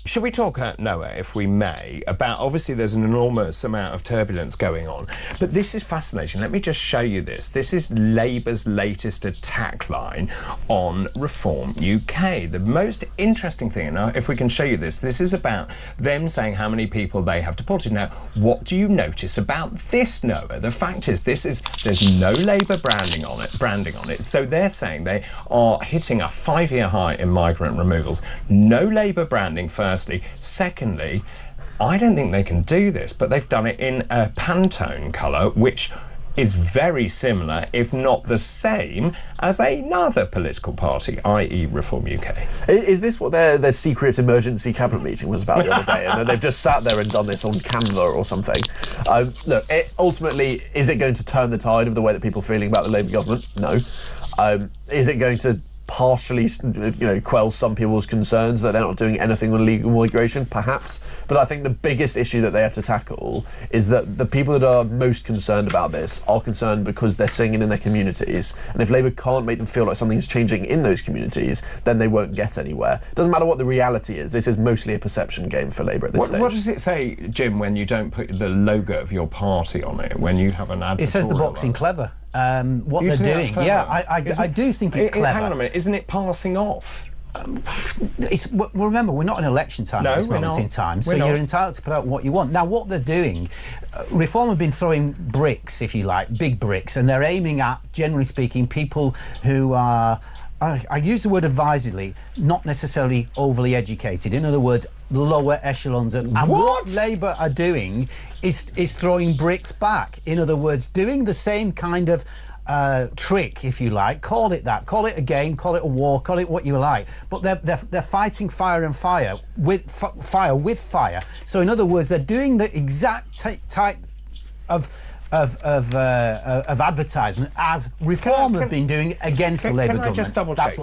Should we talk, Noah, if we may, about, obviously there's an enormous amount of turbulence going on, but this is fascinating. Let me just show you this. This is Labour's latest attack line on Reform UK. The most interesting thing, and if we can show you this is about them saying how many people they have deported. Now, what do you notice about this, Noah? The fact is, there's no Labour branding on it. So they're saying they are hitting a 5-year high in migrant removals. No Labour branding, firstly. Secondly, I don't think they can do this, but they've done it in a Pantone colour, which is very similar, if not the same, as another political party, i.e. Reform UK. Is this what their secret emergency cabinet meeting was about the other day? And then they've just sat there and done this on Canva or something? Look, ultimately, is it going to turn the tide of the way that people are feeling about the Labour government? No. Is it going to partially, quell some people's concerns that they're not doing anything on illegal migration? Perhaps. But I think the biggest issue that they have to tackle is that the people that are most concerned about this are concerned because they're seeing it in their communities. And if Labour can't make them feel like something's changing in those communities, then they won't get anywhere. Doesn't matter what the reality is. This is mostly a perception game for Labour at this stage. What does it say, Jim, when you don't put the logo of your party on it, when you have an advertorial? It says the boxing clever. What they're doing, I do think it's clever. Hang on a minute, isn't it passing off? Remember, we're not in election time at this moment in time, so you're entitled to put out what you want. Now, what they're doing, Reform have been throwing bricks, if you like, big bricks, and they're aiming at, generally speaking, people who are, I use the word advisedly, not necessarily overly educated. In other words, lower echelons. And what Labour are doing is throwing bricks back. In other words, doing the same kind of trick, if you like. Call it that. Call it a game. Call it a war. Call it what you like. But they're fighting fire and fire with fire. So in other words, they're doing the exact type of advertisement as Reform have been doing against the Labour government. Can I just double check?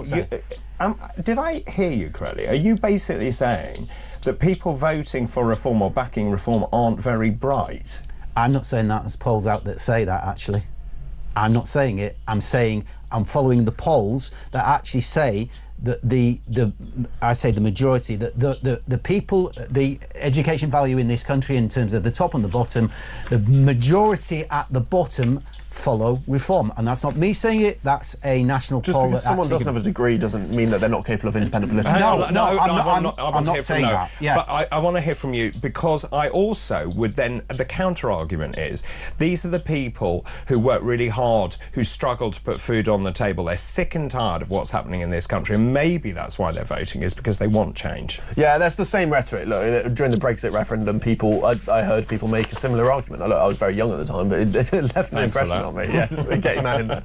Did I hear you correctly? Are you basically saying that people voting for Reform or backing Reform aren't very bright? I'm not saying that. There's polls out that say that, actually. I'm not saying it. I'm saying I'm following the polls that actually say that the majority, that the people, the education value in this country in terms of the top and the bottom, the majority at the bottom follow Reform. And that's not me saying it, that's a national poll. Just because someone doesn't have a degree doesn't mean that they're not capable of independent political. I'm not saying that. Yeah. But I want to hear from you, because I also would then, the counter argument is, these are the people who work really hard, who struggle to put food on the table. They're sick and tired of what's happening in this country, and maybe that's why they're voting, is because they want change. Yeah, that's the same rhetoric. Look, during the Brexit referendum, I heard people make a similar argument. Look, I was very young at the time, but it left an impression on me. Yeah, just getting that in there.